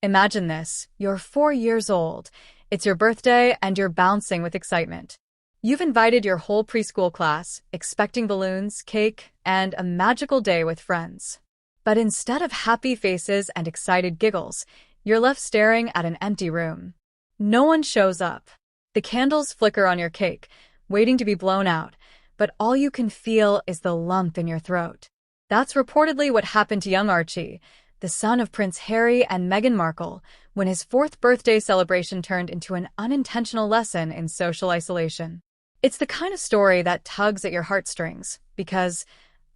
Imagine this. You're 4 years old. It's your birthday and you're bouncing with excitement. You've invited your whole preschool class, expecting balloons, cake, and a magical day with friends. But instead of happy faces and excited giggles, you're left staring at an empty room. No one shows up. The candles flicker on your cake, waiting to be blown out, but all you can feel is the lump in your throat. That's reportedly what happened to young Archie, the son of Prince Harry and Meghan Markle, when his fourth birthday celebration turned into an unintentional lesson in social isolation. It's the kind of story that tugs at your heartstrings, because,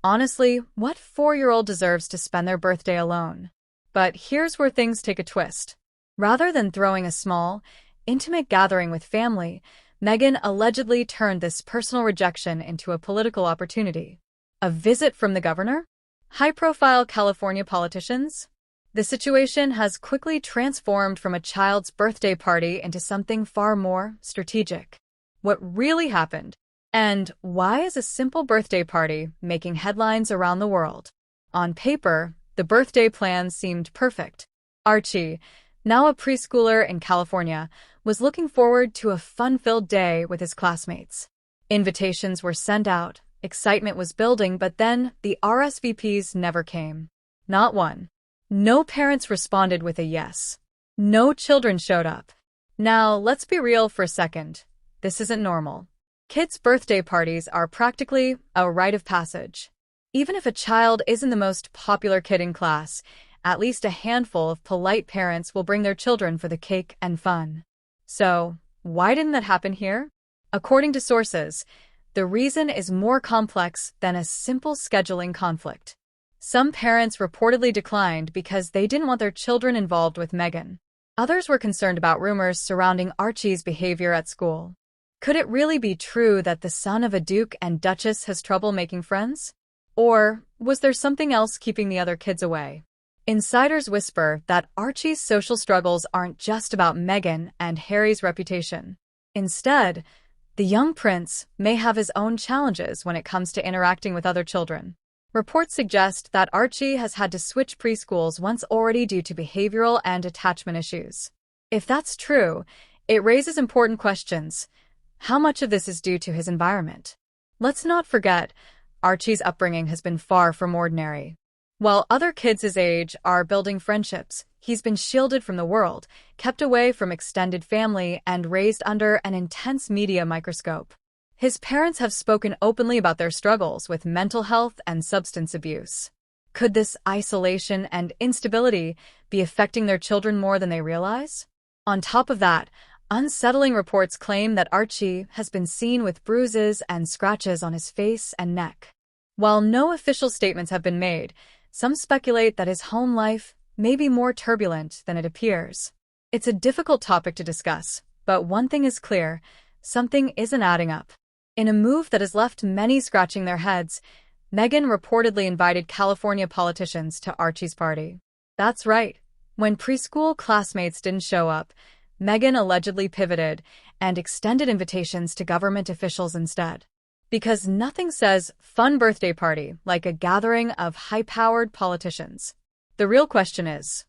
honestly, what 4-year-old deserves to spend their birthday alone? But here's where things take a twist. Rather than throwing a small, intimate gathering with family, Meghan allegedly turned this personal rejection into a political opportunity. A visit from the governor? High-profile California politicians? The situation has quickly transformed from a child's birthday party into something far more strategic. What really happened? And why is a simple birthday party making headlines around the world? On paper, the birthday plan seemed perfect. Archie, now a preschooler in California, was looking forward to a fun-filled day with his classmates. Invitations were sent out, excitement was building, but then the RSVPs never came. Not one. No parents responded with a yes. No children showed up. Now, let's be real for a second. This isn't normal. Kids' birthday parties are practically a rite of passage. Even if a child isn't the most popular kid in class, at least a handful of polite parents will bring their children for the cake and fun. So, why didn't that happen here? According to sources, the reason is more complex than a simple scheduling conflict. Some parents reportedly declined because they didn't want their children involved with Meghan. Others were concerned about rumors surrounding Archie's behavior at school. Could it really be true that the son of a duke and duchess has trouble making friends? Or was there something else keeping the other kids away? Insiders whisper that Archie's social struggles aren't just about Meghan and Harry's reputation. Instead, the young prince may have his own challenges when it comes to interacting with other children. Reports suggest that Archie has had to switch preschools once already due to behavioral and attachment issues. If that's true, it raises important questions. How much of this is due to his environment? Let's not forget, Archie's upbringing has been far from ordinary. While other kids his age are building friendships, he's been shielded from the world, kept away from extended family, and raised under an intense media microscope. His parents have spoken openly about their struggles with mental health and substance abuse. Could this isolation and instability be affecting their children more than they realize? On top of that, unsettling reports claim that Archie has been seen with bruises and scratches on his face and neck. While no official statements have been made, some speculate that his home life may be more turbulent than it appears. It's a difficult topic to discuss, but one thing is clear: something isn't adding up. In a move that has left many scratching their heads, Meghan reportedly invited California politicians to Archie's party. That's right. When preschool classmates didn't show up, Meghan allegedly pivoted and extended invitations to government officials instead. Because nothing says fun birthday party like a gathering of high-powered politicians. The real question is,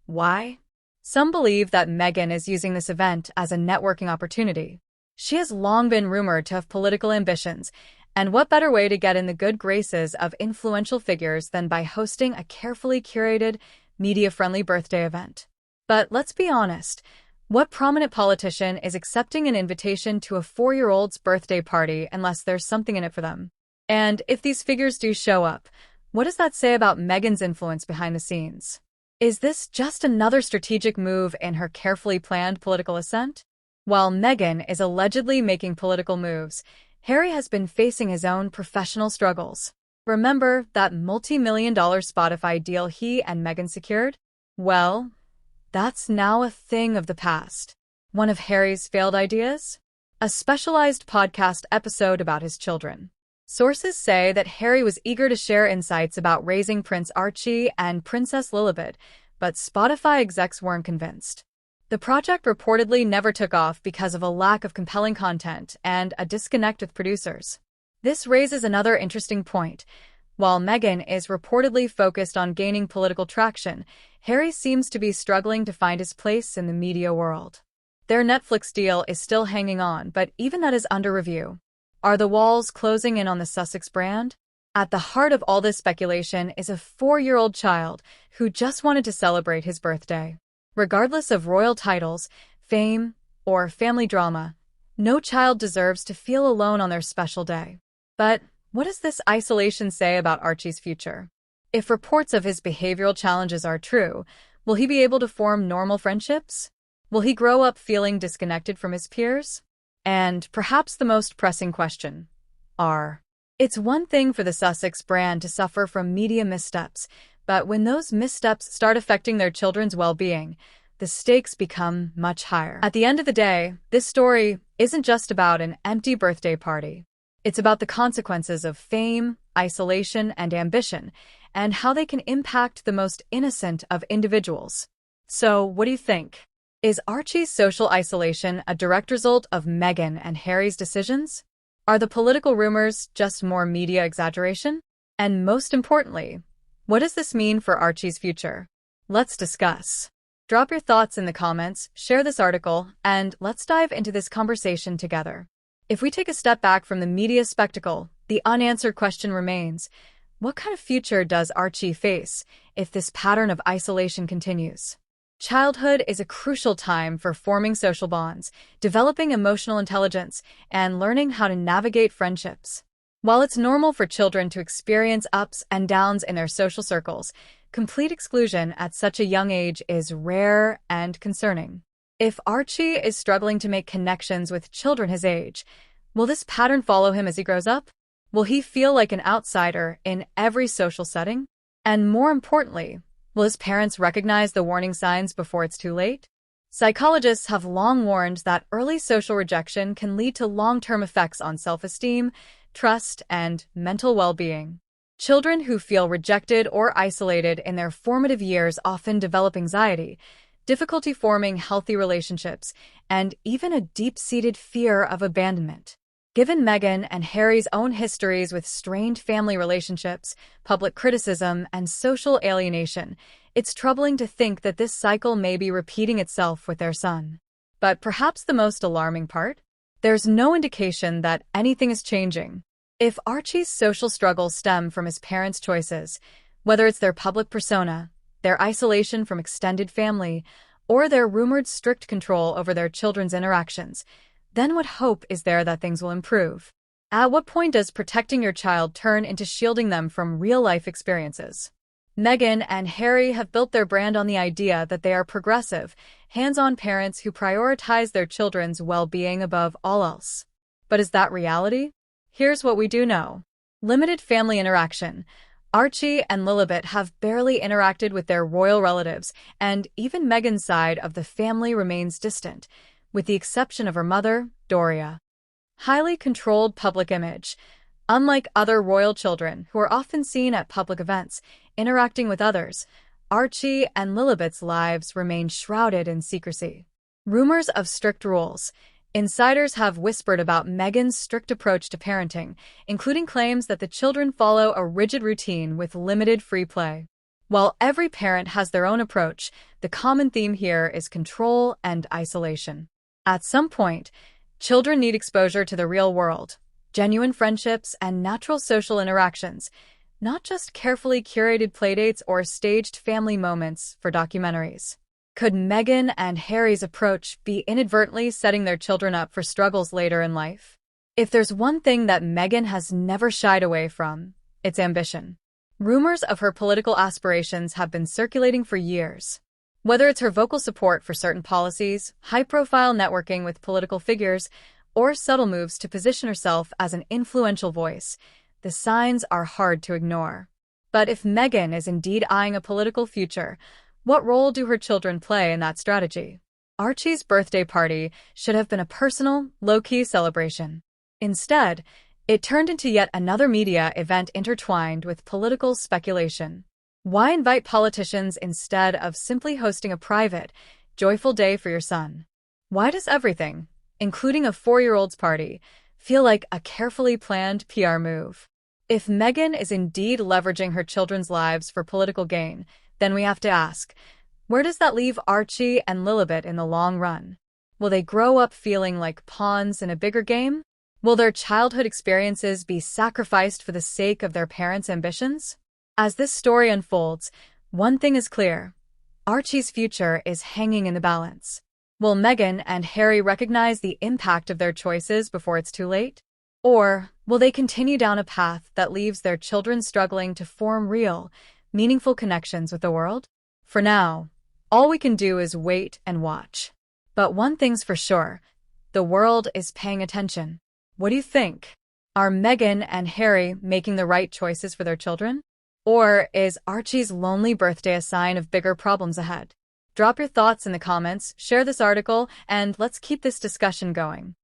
why? Some believe that Meghan is using this event as a networking opportunity. She has long been rumored to have political ambitions, and what better way to get in the good graces of influential figures than by hosting a carefully curated, media-friendly birthday event? But let's be honest. What prominent politician is accepting an invitation to a 4-year-old's birthday party unless there's something in it for them? And if these figures do show up, what does that say about Meghan's influence behind the scenes? Is this just another strategic move in her carefully planned political ascent? While Meghan is allegedly making political moves, Harry has been facing his own professional struggles. Remember that multi-million-dollar Spotify deal he and Meghan secured? Well, that's now a thing of the past. One of Harry's failed ideas? A specialized podcast episode about his children. Sources say that Harry was eager to share insights about raising Prince Archie and Princess Lilibet, but Spotify execs weren't convinced. The project reportedly never took off because of a lack of compelling content and a disconnect with producers. This raises another interesting point. While Meghan is reportedly focused on gaining political traction, Harry seems to be struggling to find his place in the media world. Their Netflix deal is still hanging on, but even that is under review. Are the walls closing in on the Sussex brand? At the heart of all this speculation is a 4-year-old child who just wanted to celebrate his birthday. Regardless of royal titles, fame, or family drama, no child deserves to feel alone on their special day. But what does this isolation say about Archie's future? If reports of his behavioral challenges are true, will he be able to form normal friendships? Will he grow up feeling disconnected from his peers? And perhaps the most pressing question, it's one thing for the Sussex brand to suffer from media missteps, but when those missteps start affecting their children's well-being, the stakes become much higher. At the end of the day, this story isn't just about an empty birthday party. It's about the consequences of fame, isolation, and ambition, and how they can impact the most innocent of individuals. So, what do you think? Is Archie's social isolation a direct result of Meghan and Harry's decisions? Are the political rumors just more media exaggeration? And most importantly, what does this mean for Archie's future? Let's discuss. Drop your thoughts in the comments, share this article, and let's dive into this conversation together. If we take a step back from the media spectacle, the unanswered question remains, what kind of future does Archie face if this pattern of isolation continues? Childhood is a crucial time for forming social bonds, developing emotional intelligence, and learning how to navigate friendships. While it's normal for children to experience ups and downs in their social circles, complete exclusion at such a young age is rare and concerning. If Archie is struggling to make connections with children his age, will this pattern follow him as he grows up? Will he feel like an outsider in every social setting? And more importantly, will his parents recognize the warning signs before it's too late? Psychologists have long warned that early social rejection can lead to long-term effects on self-esteem, trust, and mental well-being. Children who feel rejected or isolated in their formative years often develop anxiety, difficulty forming healthy relationships, and even a deep-seated fear of abandonment. Given Meghan and Harry's own histories with strained family relationships, public criticism, and social alienation, it's troubling to think that this cycle may be repeating itself with their son. But perhaps the most alarming part? There's no indication that anything is changing. If Archie's social struggles stem from his parents' choices, whether it's their public persona, their isolation from extended family, or their rumored strict control over their children's interactions, then what hope is there that things will improve? At what point does protecting your child turn into shielding them from real-life experiences? Meghan and Harry have built their brand on the idea that they are progressive, hands-on parents who prioritize their children's well-being above all else. But is that reality? Here's what we do know. Limited family interaction. Archie and Lilibet have barely interacted with their royal relatives, and even Meghan's side of the family remains distant, with the exception of her mother, Doria. Highly controlled public image. Unlike other royal children who are often seen at public events, interacting with others, Archie and Lilibet's lives remain shrouded in secrecy. Rumors of strict rules. Insiders have whispered about Meghan's strict approach to parenting, including claims that the children follow a rigid routine with limited free play. While every parent has their own approach, the common theme here is control and isolation. At some point, children need exposure to the real world, genuine friendships, and natural social interactions, not just carefully curated playdates or staged family moments for documentaries. Could Meghan and Harry's approach be inadvertently setting their children up for struggles later in life? If there's one thing that Meghan has never shied away from, it's ambition. Rumors of her political aspirations have been circulating for years. Whether it's her vocal support for certain policies, high-profile networking with political figures, or subtle moves to position herself as an influential voice, the signs are hard to ignore. But if Meghan is indeed eyeing a political future, what role do her children play in that strategy? Archie's birthday party should have been a personal, low-key celebration. Instead, it turned into yet another media event intertwined with political speculation. Why invite politicians instead of simply hosting a private, joyful day for your son? Why does everything, including a 4-year-old's party, feel like a carefully planned PR move? If Meghan is indeed leveraging her children's lives for political gain, then we have to ask, where does that leave Archie and Lilibet in the long run? Will they grow up feeling like pawns in a bigger game? Will their childhood experiences be sacrificed for the sake of their parents' ambitions? As this story unfolds, one thing is clear. Archie's future is hanging in the balance. Will Meghan and Harry recognize the impact of their choices before it's too late? Or will they continue down a path that leaves their children struggling to form real, meaningful connections with the world? For now, all we can do is wait and watch. But one thing's for sure, the world is paying attention. What do you think? Are Meghan and Harry making the right choices for their children? Or is Archie's lonely birthday a sign of bigger problems ahead? Drop your thoughts in the comments, share this article, and let's keep this discussion going.